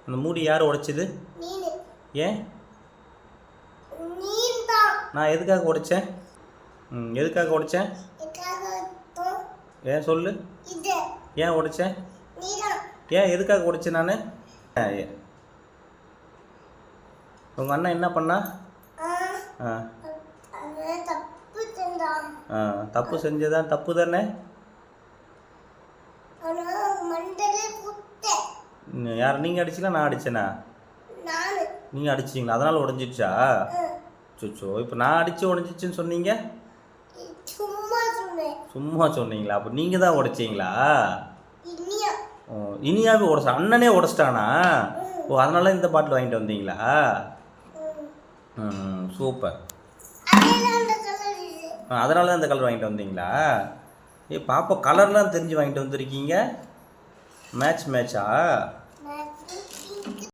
அந்த மூடி யார் உடைச்சது? ஏன்? நான் எதுக்காக உடைச்சேன்? எதுக்காக உடைச்சேன்? ஏன் சொல்லு. ஏன் உடைச்சேன்? ஏன் எதுக்காக உடைச்சேன் நான்? உங்கள் அண்ணன் என்ன பண்ணா? தப்பு செஞ்சதான் தப்பு தானே? யார் நீங்கள் அடிச்சிங்களா நான் அடிச்சேனா? நீங்கள் அடிச்சிங்களா? அதனால் உடஞ்சிடுச்சா? சொச்சோ, இப்போ நான் அடித்து உடஞ்சிச்சுன்னு சொன்னீங்க. சும்மா சொன்னீங்களா? அப்போ நீங்கள் தான் உடைச்சிங்களா? இனியாவே உடச்சா? அண்ணனே உடச்சிட்டானா? ஓ, அதனால இந்த பாட்டில் வாங்கிட்டு வந்தீங்களா? சூப்பர். அதனால தான் இந்த கலர் வாங்கிட்டு வந்தீங்களா? பாப்பா கலர்லாம் தெரிஞ்சு வாங்கிட்டு வந்திருக்கீங்க. மேட்சா?